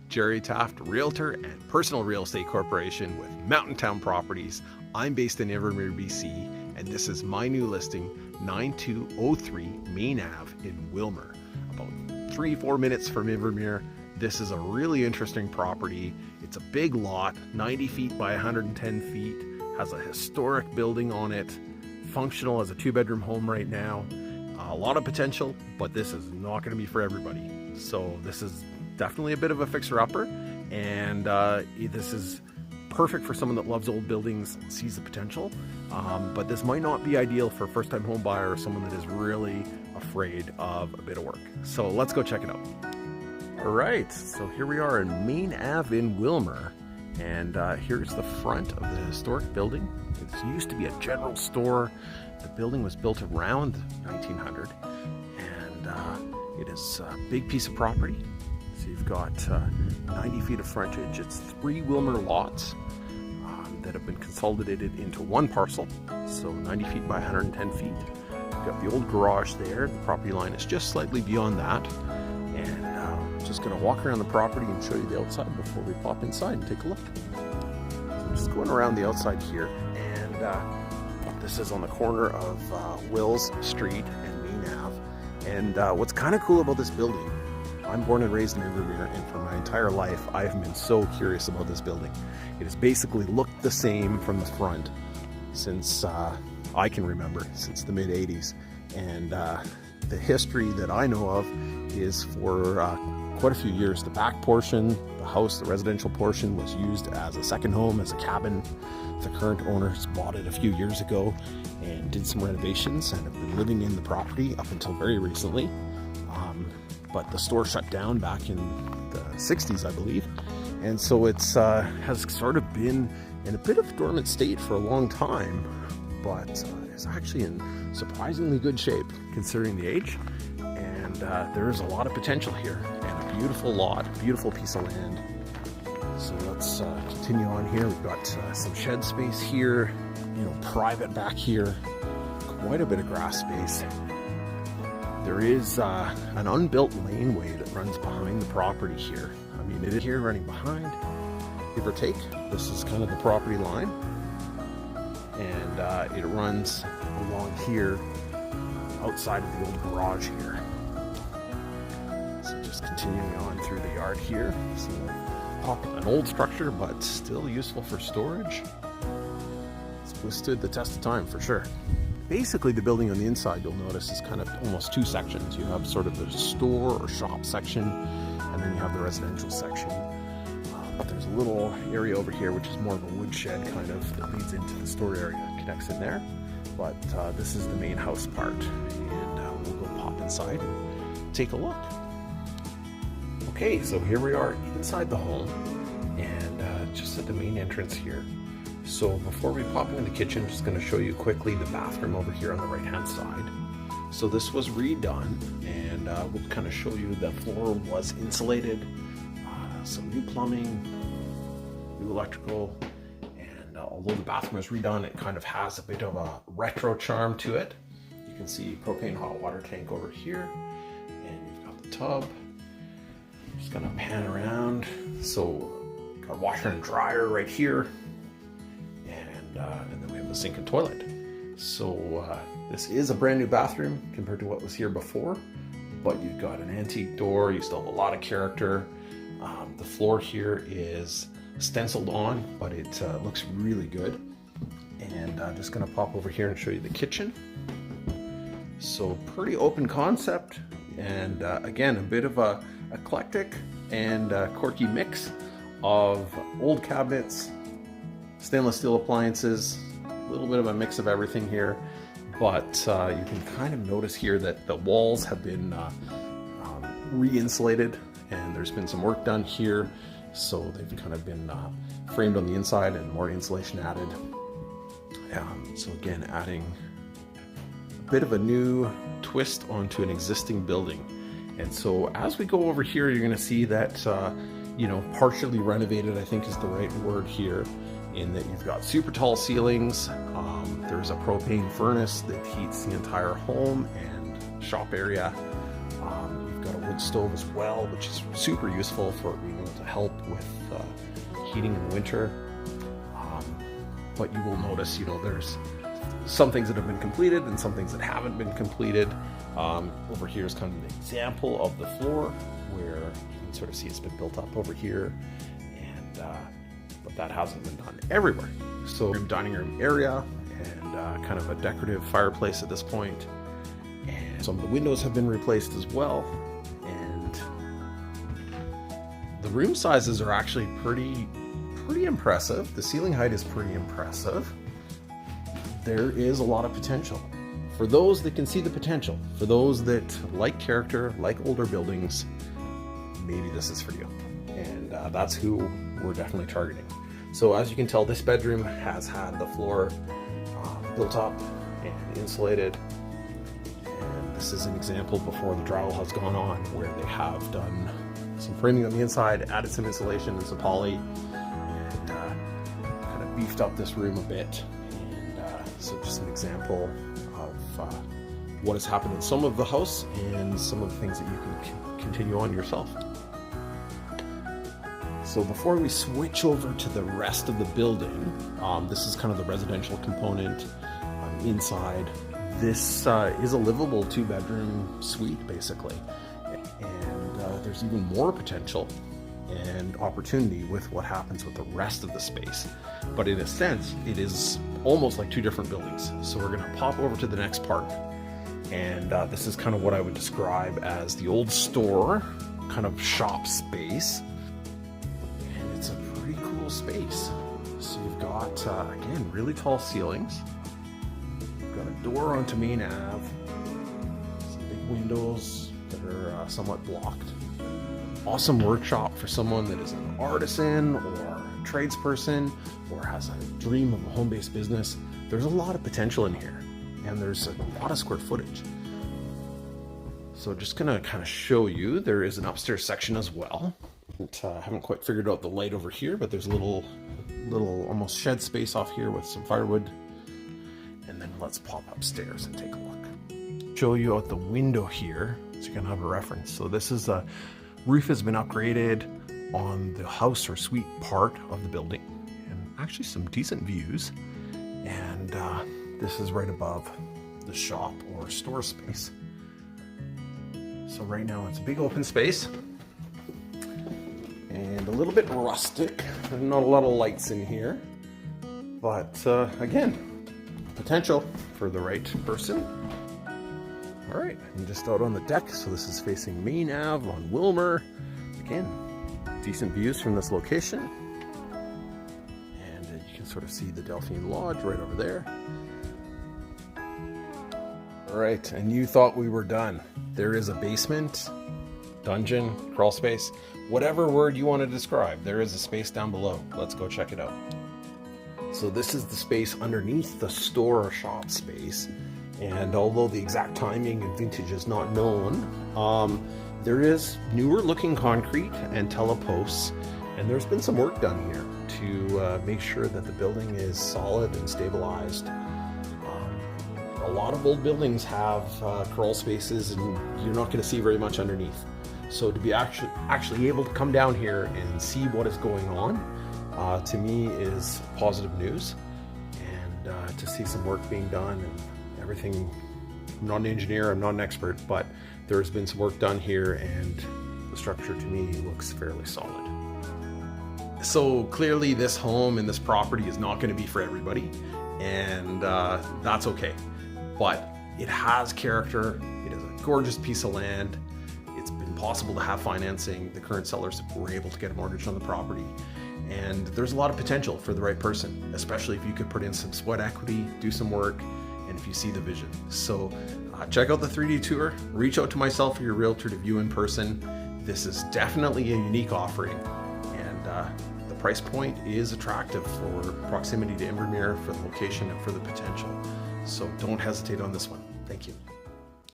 Jerry Taft, Realtor and Personal Real Estate Corporation with Mountain Town Properties. I'm based in Invermere, BC, and this is my new listing, 9203 Main Ave in Wilmer. About 3-4 minutes from Invermere. This is a really interesting property. It's a big lot, 90 feet by 110 feet, has a historic building on it, functional as a 2-bedroom home right now. A lot of potential, but this is not going to be for everybody. So this is definitely a bit of a fixer-upper, and this is perfect for someone that loves old buildings and sees the potential, but this might not be ideal for a first-time home buyer or someone that is really afraid of a bit of work. So let's go check it out. All right, so here we are in Main Ave in Wilmer, and here's the front of the historic building. It used to be a general store. The building was built around 1900, and it is a big piece of property. So you've got 90 feet of frontage. It's 3 Wilmer lots that have been consolidated into one parcel, so 90 feet by 110 feet. You've got the old garage there. The property line is just slightly beyond that, and I'm just going to walk around the property and show you the outside before we pop inside and take a look. So I'm just going around the outside here, and this is on the corner of Wills Street and Main Ave. And what's kind of cool about this building, I'm born and raised in Invermere, and for my entire life I've been so curious about this building. It has basically looked the same from the front since I can remember, since the mid-80s. And the history that I know of is for quite a few years. The back portion, the house, the residential portion, was used as a second home, as a cabin. The current owners bought it a few years ago and did some renovations and have been living in the property up until very recently. But the store shut down back in the 60s, I believe. And so it's has sort of been in a bit of dormant state for a long time, but it's actually in surprisingly good shape considering the age. And there is a lot of potential here, and a beautiful lot, beautiful piece of land. So let's continue on here. We've got some shed space here, private back here, quite a bit of grass space. There is an unbuilt laneway that runs behind the property here. I mean, it is here running behind, give or take. This is kind of the property line, and it runs along here outside of the old garage here. So just continuing on through the yard here. So an old structure, but still useful for storage. It's withstood the test of time for sure. Basically, the building on the inside, you'll notice, is kind of almost 2 sections. You have sort of the store or shop section, and then you have the residential section. But there's a little area over here, which is more of a woodshed kind of, that leads into the store area, connects in there. But this is the main house part, and we'll go pop inside and take a look. Okay, so here we are inside the home, and just at the main entrance here. So before we pop into the kitchen, I'm just going to show you quickly the bathroom over here on the right hand side. So this was redone, and we'll kind of show you the floor was insulated, some new plumbing, new electrical, and although the bathroom was redone, it kind of has a bit of a retro charm to it. You can see propane hot water tank over here, and you've got the tub. I'm just going to pan around. So got a washer and dryer right here. And then we have the sink and toilet. So this is a brand new bathroom compared to what was here before, but you've got an antique door. You still have a lot of character. The floor here is stenciled on, but it looks really good. And I'm just going to pop over here and show you the kitchen. So pretty open concept, and again, a bit of a eclectic and quirky mix of old cabinets, stainless steel appliances, a little bit of a mix of everything here. But you can kind of notice here that the walls have been re-insulated, and there's been some work done here. So they've kind of been framed on the inside and more insulation added. So again, adding a bit of a new twist onto an existing building. And so as we go over here, you're going to see that, partially renovated, I think is the right word here, in that you've got super tall ceilings. There's a propane furnace that heats the entire home and shop area. You've got a wood stove as well, which is super useful for being able to help with heating in winter. But you will notice, there's some things that have been completed and some things that haven't been completed. Over here is kind of an example of the floor where you can sort of see it's been built up over here, and but that hasn't been done everywhere. So dining room area and kind of a decorative fireplace at this point, and some of the windows have been replaced as well. And the room sizes are actually pretty impressive. The ceiling height is pretty impressive. There is a lot of potential. For those that can see the potential, for those that like character, like older buildings, maybe this is for you. And that's who we're definitely targeting. So as you can tell, this bedroom has had the floor built up and insulated. And this is an example before the drywall has gone on, where they have done some framing on the inside, added some insulation and some poly, and kind of beefed up this room a bit. So just an example of what has happened in some of the house and some of the things that you can continue on yourself. So before we switch over to the rest of the building, this is kind of the residential component inside. This is a livable 2-bedroom suite, basically. And there's even more potential and opportunity with what happens with the rest of the space. But in a sense, it is almost like 2 different buildings. So we're gonna pop over to the next part. And this is kind of what I would describe as the old store, kind of shop space. And it's a pretty cool space. So you've got, again, really tall ceilings. You've got a door onto Main Ave. Some big windows that are somewhat blocked. Awesome workshop for someone that is an artisan or a tradesperson or has a dream of a home-based business. There's a lot of potential in here, and there's a lot of square footage. So just gonna kind of show you, there is an upstairs section as well. I haven't quite figured out the light over here, but there's a little almost shed space off here with some firewood. And then let's pop upstairs and take a look. Show you out the window here, so you can have a reference. So this is a roof has been upgraded on the house or suite part of the building, and actually some decent views. And this is right above the shop or store space. So right now it's a big open space and a little bit rustic. There's not a lot of lights in here, but again, potential for the right person. All right, I'm just out on the deck. So this is facing Main Ave on Wilmer. Again, decent views from this location. And you can sort of see the Delphine Lodge right over there. All right, and you thought we were done. There is a basement, dungeon, crawl space, whatever word you want to describe. There is a space down below. Let's go check it out. So this is the space underneath the store or shop space. And although the exact timing and vintage is not known, there is newer looking concrete and teleposts, and there's been some work done here to make sure that the building is solid and stabilized. A lot of old buildings have crawl spaces, and you're not going to see very much underneath. So to be actually able to come down here and see what is going on, to me is positive news. And to see some work being done and everything. I'm not an engineer, I'm not an expert, but there's been some work done here, and the structure to me looks fairly solid. So clearly this home and this property is not going to be for everybody, and that's okay. But it has character, it is a gorgeous piece of land, it's been possible to have financing, the current sellers were able to get a mortgage on the property, and there's a lot of potential for the right person, especially if you could put in some sweat equity, do some work, and if you see the vision. So check out the 3D tour, reach out to myself or your realtor to view in person. This is definitely a unique offering, and the price point is attractive for proximity to Invermere, for the location, and for the potential. So don't hesitate on this one. Thank you.